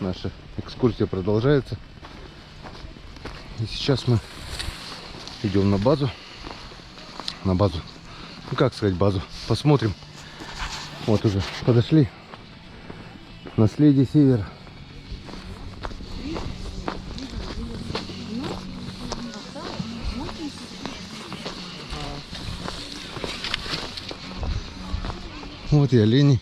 Наша экскурсия продолжается. И сейчас мы идем на базу. На базу. Ну как сказать базу? Посмотрим. Вот уже подошли. Наследие Севера. Вот и олени.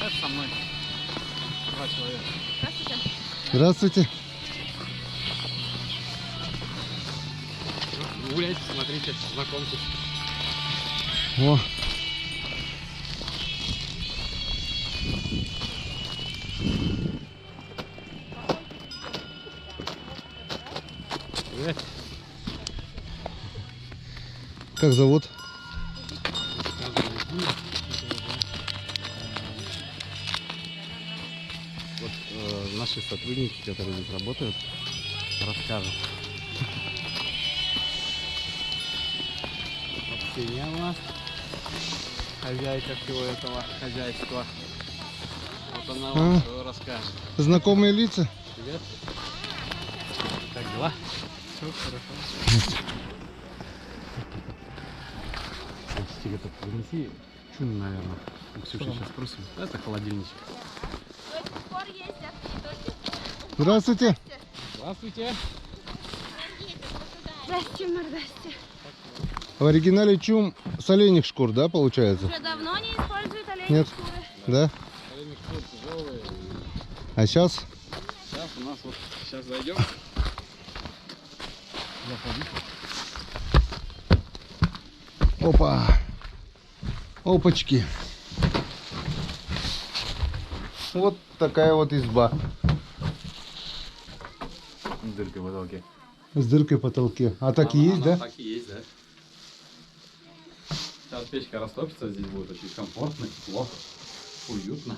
Это со мной 2 человека. Здравствуйте. Здравствуйте. Гуляйте, смотрите, знакомьтесь. О. Привет. Как зовут? Вот наши сотрудники, которые здесь работают, расскажут. Вот Ксения у нас, хозяйка всего этого хозяйства. Вот она вам всё расскажет. Знакомые лица? Привет. Как дела? Все хорошо. Тебе так принеси. Чун, наверное. Ксюша сейчас спросим. Это холодильничек. До сих пор ездят. Здравствуйте. Здравствуйте. Здрасте, мордасте. В оригинале чум с оленьих шкур, да, получается? Уже давно не используют оленьи Нет. шкуры. Да? Олени шкуры тяжелые. А сейчас? Сейчас у нас вот, сейчас зайдем. Заходите. Опа. Опачки. Вот такая вот изба. Дырка в потолке. С дыркой в потолке. А так и есть, да? Так и есть, да. Сейчас печка растопится, здесь будет очень комфортно, тепло, уютно.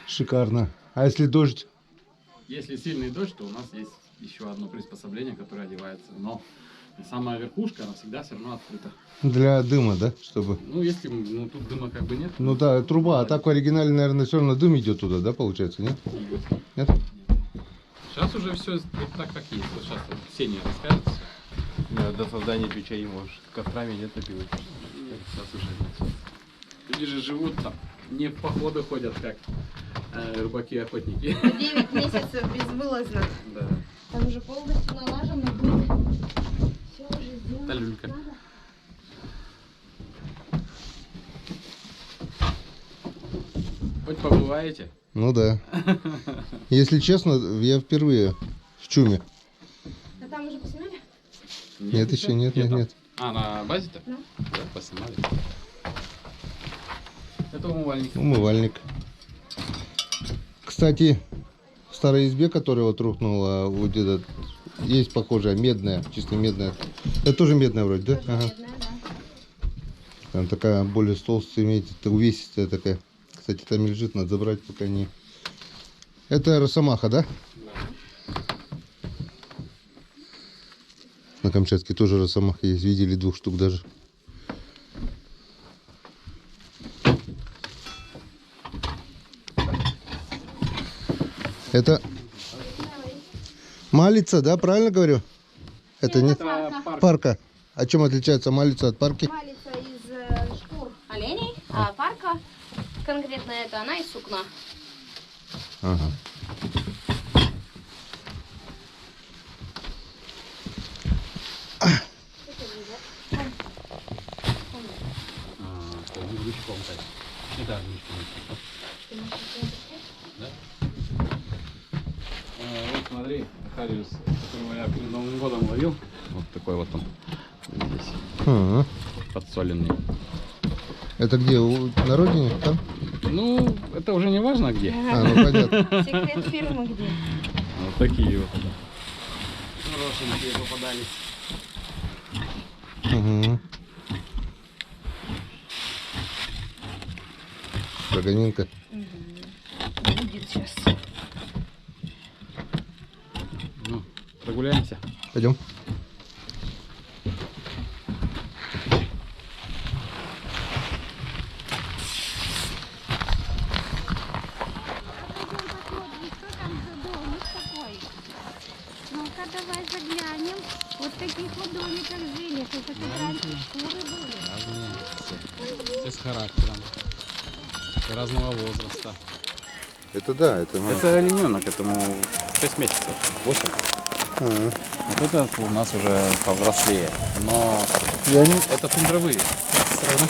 Шикарно. А если дождь? Если сильный дождь, то у нас есть еще одно приспособление, которое одевается. Но самая верхушка, она всегда все равно открыта. Для дыма, да? Чтобы. Ну, если тут дыма как бы нет. Ну да, труба. А так в оригинале, наверное, все равно дым идет туда, да, получается, нет? Нет? Сейчас уже все вот так, как есть. Вот сейчас вот Ксения расскажет. До создания печей, может, кострами не топилось. Сейчас уже нет. Люди же живут там, не в походы ходят, как рыбаки-охотники. 9 месяцев безвылазно. Да. Там уже полностью налажено будет. Все уже сделано. Да, люлька. Надо. Хоть побываете? Ну да. Если честно, я впервые в чуме. А там уже посмотрели? Нет, еще нет, нет, там? нет. А, на базе-то? Да. Да, поснимали. Это умывальник. Умывальник. Кстати, в старой избе, которая вот рухнула, вот где-то есть похожая, медная, чисто медная. Это тоже медная вроде, да? Ага. Бедная, да. Она такая более толстая, имеет, это увесистая такая. Кстати, там лежит, надо забрать, пока не... Это росомаха, да? На Камчатке тоже росомаха есть, видели 2 штук даже. Это малица, да, правильно говорю? Это нет? Парка. А чем отличается малица от парки? Малица из шкур оленей, а парка конкретно это она из сукна. Ага. Лучком, так. Да, лучком. Да? Вот смотри, хариус, которого я перед Новым годом ловил. Вот такой вот он здесь, Ага. подсоленный. Это где, на родине? Там? Ну, это уже не важно где. А, ну понятно. Секрет фирмы где? Вот такие вот. Хорошенькие попадались. Угу. Строганинка. Будет сейчас. Ну, прогуляемся. Пойдем. Ну-ка, давай заглянем. Вот в таких вот домиках жили, только тут раньше шкуры были. Все с характером. Разного возраста. Это да, это... Это олененок, этому 6 месяцев, 8. Ага. Вот это у нас уже повзрослее. Но И они, это тундровые. Это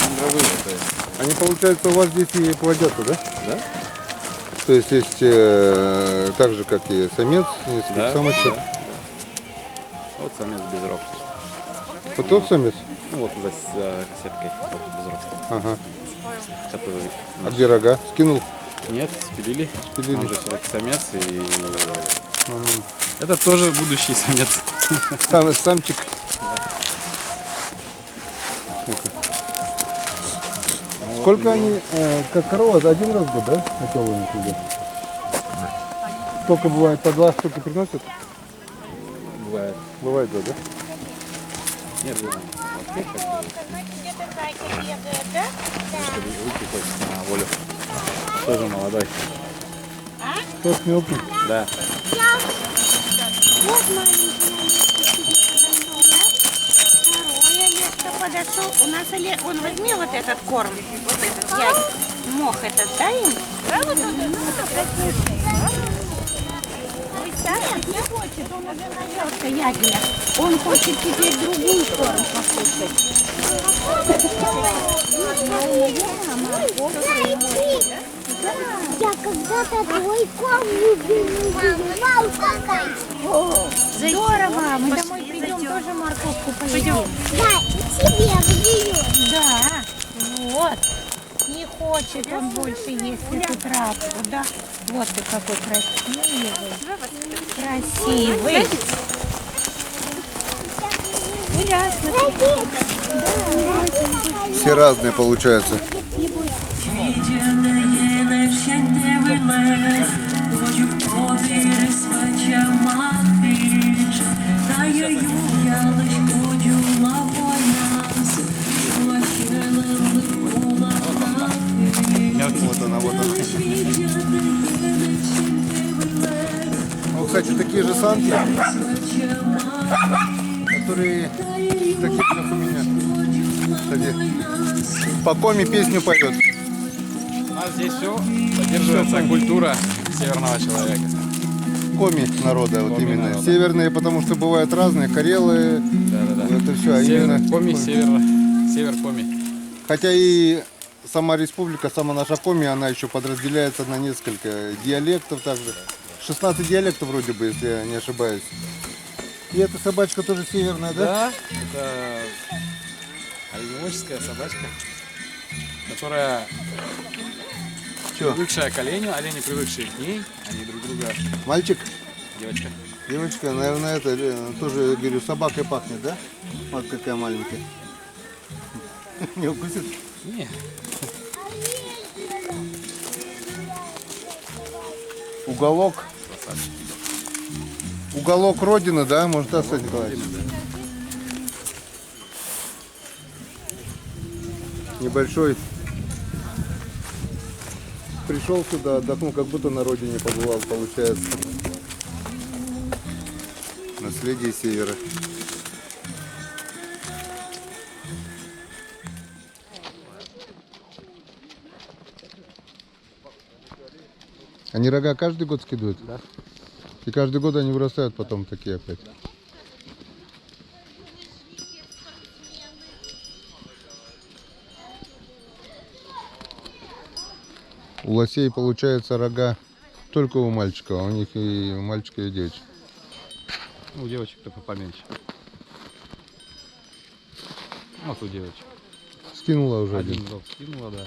тундровые. То есть. они, получается, у вас здесь и плодятся, да? Да? То есть есть так же, как и самец, несколько Да, самочек. да. Вот самец без рог. Вот тот самец? Ну вот за сеткой вот, без рог. Ага. Который... А где рога? Скинул? Нет, спилили. Спилили. Он же все-таки самец. И Ага. это тоже будущий самец. Самчик. Сколько они, как корова, один раз в год, да? Готовы сюда? Сколько бывает по глаз, сколько приносят? Бывает. Бывает, да? Нет, бывает. Вообще, как бы, Где-то зайка бегает, да? чтобы руки хоть на волю. Тоже молодой. Тот мелкий. Да. Вот маленький второе лето подошел. У нас он возьми вот этот корм, вот этот мох этот, дай им. Не хочет, он уже наелся ягеля. Он хочет теперь другой корм покушать. Я когда-то твой корм любил. Здорово, мы домой придем, тоже морковку поедим. Да, тебе выделю. Да, вот. Не хочет он больше есть эту травку, да? Вот ты какой красивый. Красивый. Все разные получаются. Вот она, вот она. Ну, кстати, такие же самки, которые такие, как у меня. Кстати, по коме песню поет. У нас здесь все поддерживается культура северного человека. Коми народа, вот Коми именно. народа. Северные, потому что бывают разные, карелы, Да-да-да. это все, а Север именно Коми, Коми. север Коми. Хотя и сама республика, сама наша Коми, она еще подразделяется на несколько диалектов также. 16 диалектов вроде бы, если я не ошибаюсь. И эта собачка тоже северная, да? Да, это оленеводческая собачка, которая Чё? привыкшая к оленю, олени привыкшие к ней, они друг друга, Мальчик, девочка. девочка, наверное, это тоже, говорю, собакой пахнет, да? Вот какая маленькая. Не укусит? Не, Уголок. Уголок Родины, да? Может, да, Сань Николаевич? Небольшой. Пришел сюда, отдохнул, как будто на родине побывал, получается. Наследие севера. Они рога каждый год скидывают? Да. И каждый год они вырастают потом такие опять. У лосей получается рога только у мальчика, а у них и у мальчика, и у девочек. у девочек-то поменьше. Вот у девочек. Скинула уже Один один. рог скинула, да.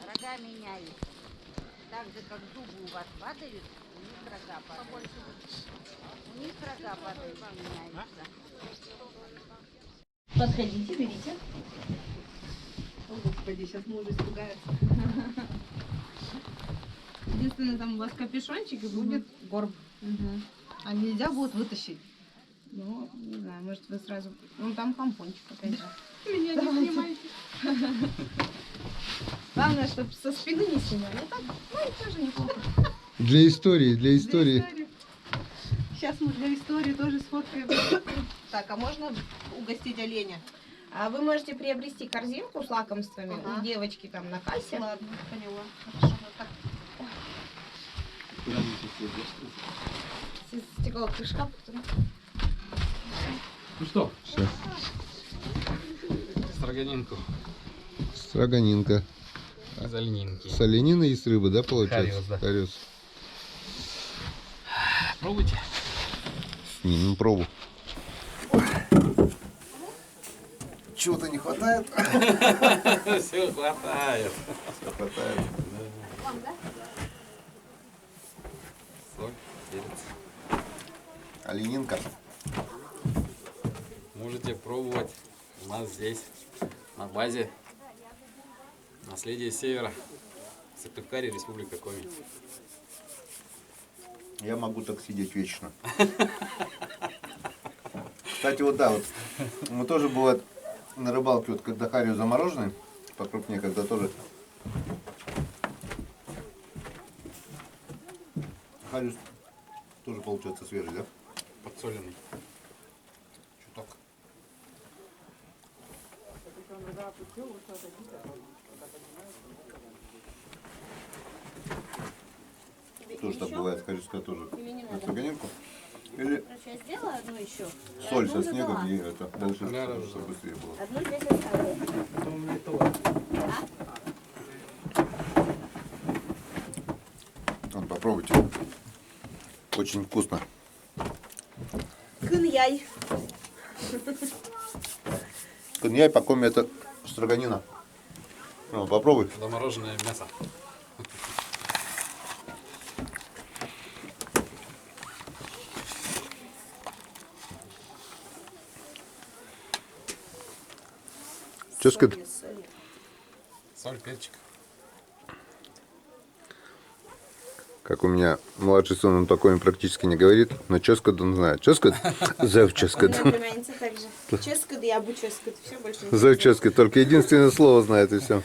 Рога меняют. Так же, как зубы у вас падают, у них рога падают. У них рога падают, меняются. Подходите, берите. О, Господи, сейчас муж испугается. Единственное, там у вас капюшончик и будет горб. А нельзя будет вытащить? Ну, не знаю, может вы сразу... Ну, там помпончик опять же. Меня не снимайте. Главное, чтобы со спины не снимали. А так, ну, и тоже неплохо. Для истории, для истории. Сейчас мы для истории тоже сфоткаем. Так, а можно угостить оленя? А вы можете приобрести корзинку с лакомствами Ага. у девочки там на кассе. Ладно, поняла. Хорошо, вот так. С стеклового крышка. Ну что, Все. строганинку Строганинка. из оленинки. С оленины и с рыбы, да, получается? Харёс, да. Харёс. Пробуйте. Снимем пробу. Чего-то не хватает? Все хватает. Все хватает. Соль, перец. Оленинка. Можете пробовать у нас здесь, на базе Наследие Севера, Сыктывкаре, Республика Коми. Я могу так сидеть вечно. Кстати, вот да, вот мы тоже бывает на рыбалке, вот когда харю замороженный, покрупнее, когда тоже. Харю тоже получается свежий, да? Подсоленный. Чуток. Тоже так бывает, харюшка тоже. На строганинку. Или Короче, я сделала одну еще. соль со снегом, и это больше, Да, да, чтобы быстрее было. Одну здесь оставила. Вот, попробуйте. Очень вкусно. Кыньяй. Коньяй по коме это строганина. Ну, попробуй. Замороженное мясо. Что сказать? Соль, перчик. Как у меня младший сын, он такое практически не говорит, но ческот он знает. Ческот? Зев ческот. Племянница также. Ческот, я бы ческот. Все больше не Зев ческот. Только единственное слово знает и все.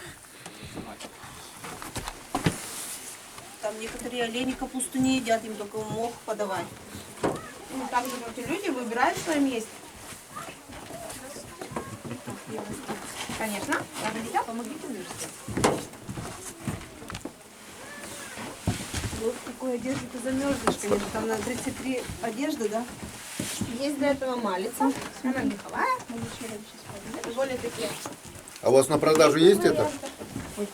Там некоторые олени капусту не едят, им только мох подавать. Ну, там же вот эти люди выбирают, что им есть. Конечно. Помогите вырасти. Вот в какой одежде ты замерзнешь, конечно. Там на 33 одежды, да? Есть для этого малица. Она меховая. Более такие. А у вас на продажу есть это?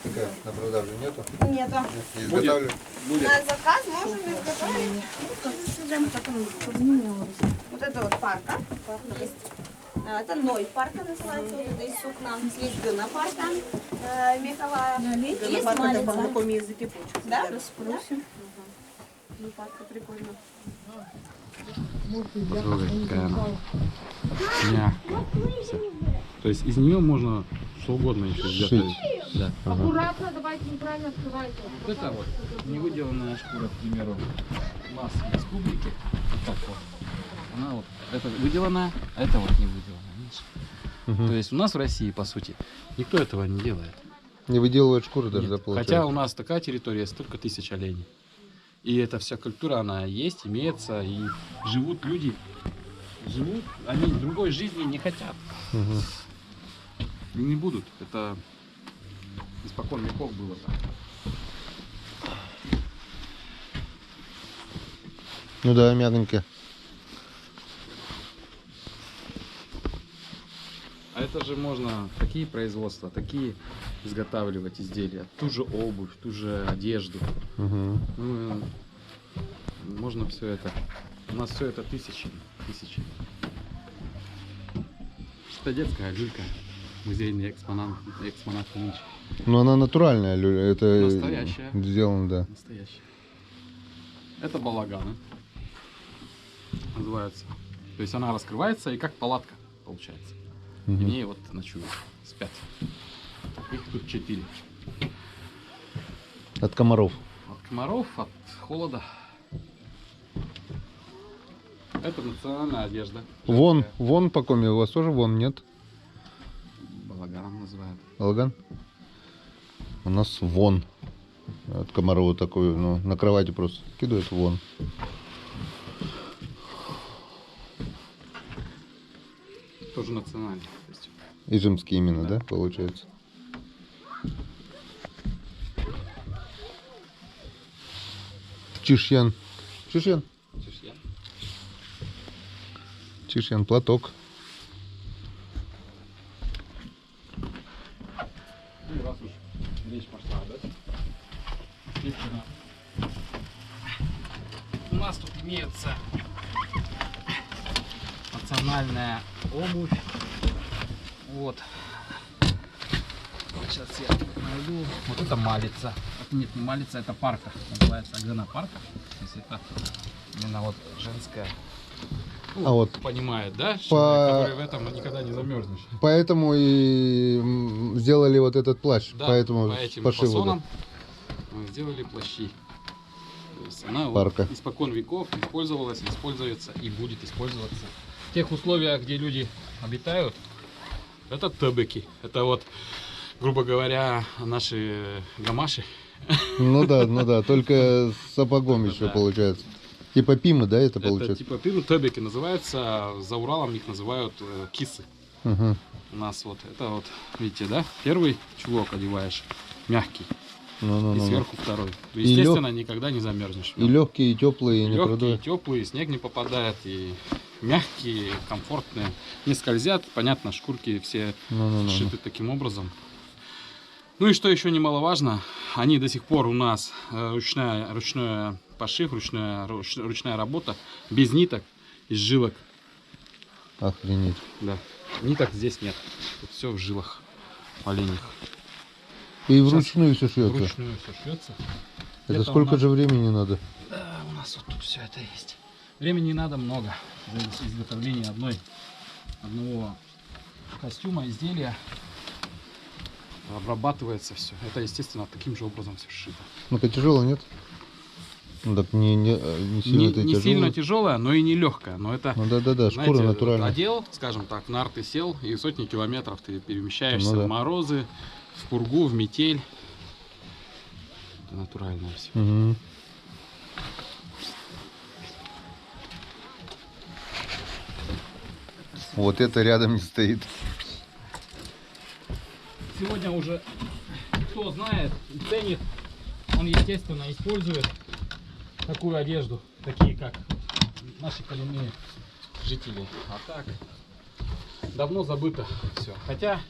Такая, на продажу нету? Нету. Не изготавливаю? На заказ можем изготовить. Вот это вот парка. Есть. Это ной парка называется. Вот это из сукна. Есть гына парка меховая. Есть Парка это на малица. каком языке почему? Да? Расспросим. Ну, парка прикольно. Посмотрите, какая она мягкая. То есть из нее можно что угодно еще изготовить. Да. Аккуратно, давайте неправильно открывайте. Вот это вот невыделанная шкура, к примеру, у нас в республике. Вот так вот. Она вот, это выделанная, а это вот не выделанная. Видишь? То есть у нас в России, по сути, никто этого не делает. Не выделывают шкуру даже, Нет. да, Хотя получается? у нас такая территория, столько тысяч оленей. И эта вся культура, она есть, имеется, и живут люди. Живут, они другой жизни не хотят. Мгм. И не будут. Это испокон веков было так. Ну да, мягонько. А это же можно такие производства, такие изготавливать изделия. Ту же обувь, ту же одежду. Угу. Ну, можно все это. У нас все это тысячи. Это детская люлька. Музейный экспонат нынче. Но она натуральная, это Настоящая. сделано, да. Настоящая. Это балаганы. Называется. То есть она раскрывается и как палатка получается. И в ней вот ночуют, спят. Их тут 4. От комаров. От комаров, от холода. Это национальная одежда. Вон по коми у вас тоже вон, нет? Балаганом называют. Балаган? У нас вон. От Комарова такой, ну, на кровати просто кидают вон. Тоже национальный. То есть Ижемский именно, да, получается? Чишьян. Чишьян. чешья. Чишьян, платок. Ну, раз уж речь пошла, да? Естественно, у нас тут имеется национальная обувь. Вот. Сейчас я найду. Вот это малица. Нет, не малица, это парка. Называется Агана парка. То есть это именно вот женская. Ну, А вот понимает, да? по- Который в этом никогда не замерзнешь. поэтому и сделали вот этот плащ. Да, поэтому по этим пошиву. фасонам мы сделали плащи. То есть она вот Парка. испокон веков использовалась, используется и будет использоваться. В тех условиях, где люди обитают, это тебеки. Это вот, грубо говоря, наши гамаши. Ну да, только с сапогом еще Да. получается. Типа пимы, да, это Это получается? типа пину тебеки называются, за Уралом их называют кисы. Угу. У нас вот, это вот, видите, да? Первый чулок одеваешь, мягкий, и Ну. сверху второй. И Естественно, никогда не замерзнешь. И легкие, и теплые, и не Легкие, продуют. теплые, снег не попадает, и мягкие, комфортные, не скользят. Понятно, шкурки все Ну. сшиты таким образом. Ну и что еще немаловажно, они до сих пор у нас ручной пошив, ручная работа, без ниток, из жилок. Охренеть. Да. Ниток здесь нет, тут все в жилах оленях. И Сейчас вручную все шьется. Вручную все шьется. Это у сколько нас- же времени надо? Да, у нас вот тут все это есть. Времени не надо много для изготовления одного костюма, изделия. Обрабатывается все. Это, естественно, таким же образом все сшито. Ну-ка, тяжело, нет? Ну так не сильно это Не тяжело. сильно тяжелая, но и не легкая. Но это, Ну да, шкура знаете, натуральная. одел, скажем так, нарты сел, и сотни километров ты перемещаешься Ну да. в морозы, в пургу, в метель. Это натуральное все. Мгм. Вот это рядом не стоит. Сегодня уже кто знает и ценит, он, естественно, использует такую одежду, такие как наши коренные жители. А так давно забыто все. Хотя,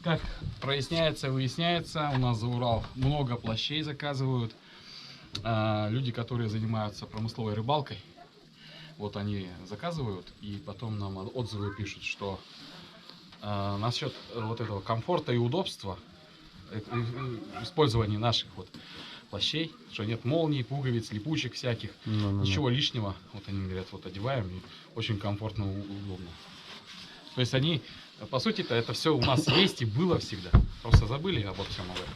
как проясняется, выясняется, у нас за Урал много плащей заказывают. Люди, которые занимаются промысловой рыбалкой, вот они заказывают и потом нам отзывы пишут, что насчет вот этого комфорта и удобства использования наших вот плащей, что нет молний, пуговиц, липучек всяких, Ну. ничего лишнего. Вот они говорят, вот одеваем и очень комфортно, удобно. То есть они, по сути-то, это все у нас есть и было всегда. Просто забыли обо всем об этом.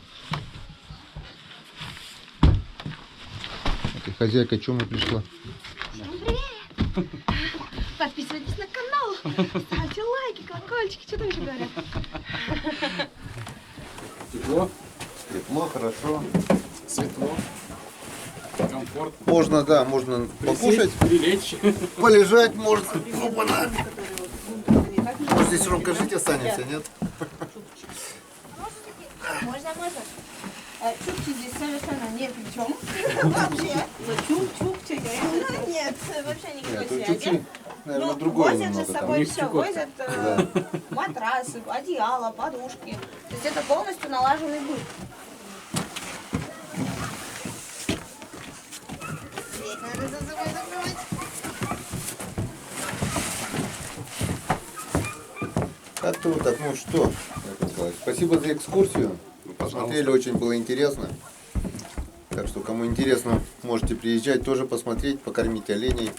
Это хозяйка чему пришла? Подписывайтесь на канал, ставьте лайки, колокольчики, что там еще говорят? Тепло, Тепло, хорошо. светло, комфорт. Можно, да, можно покушать, прилечь. полежать можно. Опа-на. Может, здесь Ромка жить останется, нет? Можно. Чукчи здесь совершенно ни при чем. Вообще. Чукчи, нет, вообще никакой Нет, тут связи. чуть-чуть, наверное, Ну, другое возят же немного. с Там собой есть все, чекотка. возят матрасы, одеяло, подушки. То есть это полностью налаженный быт. Дверь надо за собой закрывать. Как-то вот так, ну что, Яков Николаевич, спасибо за экскурсию. Посмотрели, очень было интересно. Так что, кому интересно, можете приезжать тоже посмотреть, покормить оленей,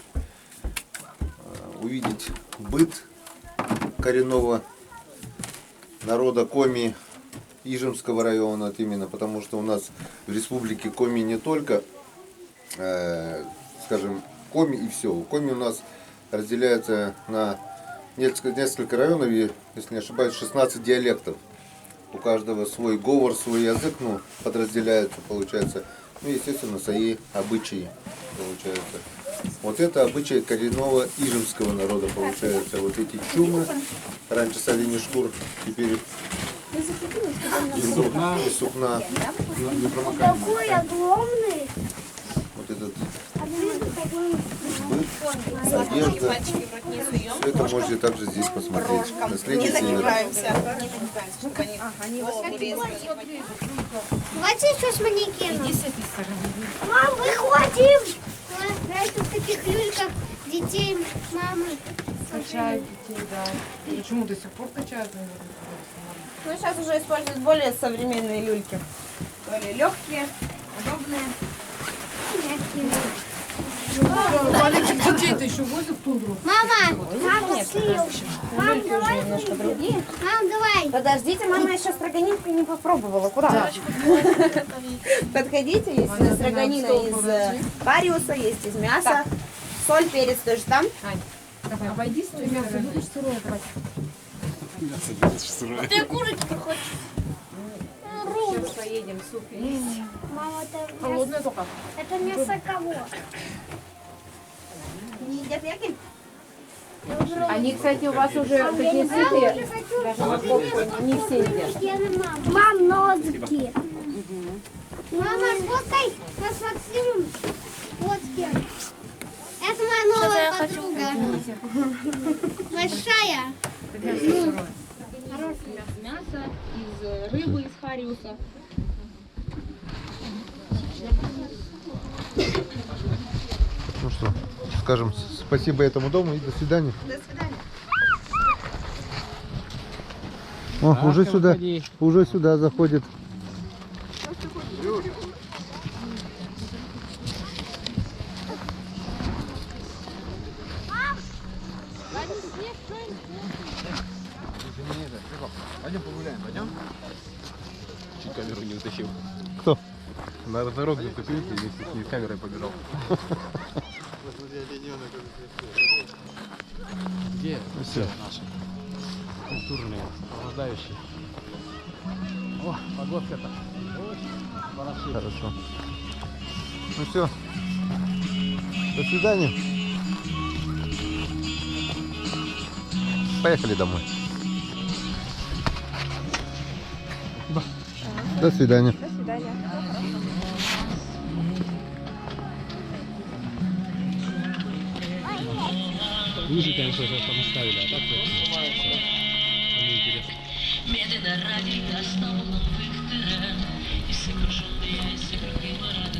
увидеть быт коренного народа Коми Ижемского района, вот именно, потому что у нас в республике Коми не только, скажем, Коми и все. Коми у нас разделяется на несколько районов, и, если не ошибаюсь, 16 диалектов. У каждого свой говор, свой язык, ну, подразделяется, получается. Ну, естественно, свои обычаи, получается. Вот это обычаи коренного ижемского народа, получается. Вот эти чумы, раньше с оленей шкур, теперь из сукна. Такой огромный. Вот этот А ты такой быт, одежда. Все это можете также здесь посмотреть. Наследие Севера. Давайте еще с манекеном. Мам, выходим! Знаете, в таких люльках детей мамы Качают детей, да. Почему до сих пор качают, наверное? Ну, сейчас уже используют более современные люльки. Более легкие, удобные. Маленьких детей-то еще возят в тундру. Мама, мама, слил. Мам, давай. Мам, давай. Подождите, мама еще строганинку не попробовала. Куда? Подходите, есть у нас строганина из париуса, есть из мяса. Соль, перец тоже там. Давай, обойди с мясо, будешь сырое брать. Ты курочку хочешь? Сейчас поедем, суп есть. Мама, это мясо. Холодное только. Это мясо кого? Не едят яки? Они, кстати, у вас уже такие сытые. Не все едят. Мам, ножки. Мама, сфоткай нас с Максимом. Фотки. Это моя новая подруга. Большая. Мясо из рыбы, из хариуса. Ну что, скажем спасибо этому дому и до свидания. До свидания. О, уже сюда заходит. Пойдем погуляем, пойдем? Чуть камеру не утащил. Кто? На дорогу зацепился и вместе с ней с камерой побежал. Где Все. наши культурные, рождающие? О, погодка-то. Очень хорошо. Хорошо. Ну все. До свидания. Поехали домой. До свидания. До свидания. Ниже, конечно, уже там оставили, а так вот. Кому интересно. Медленно ради основных тырен, и сокрушенные сердца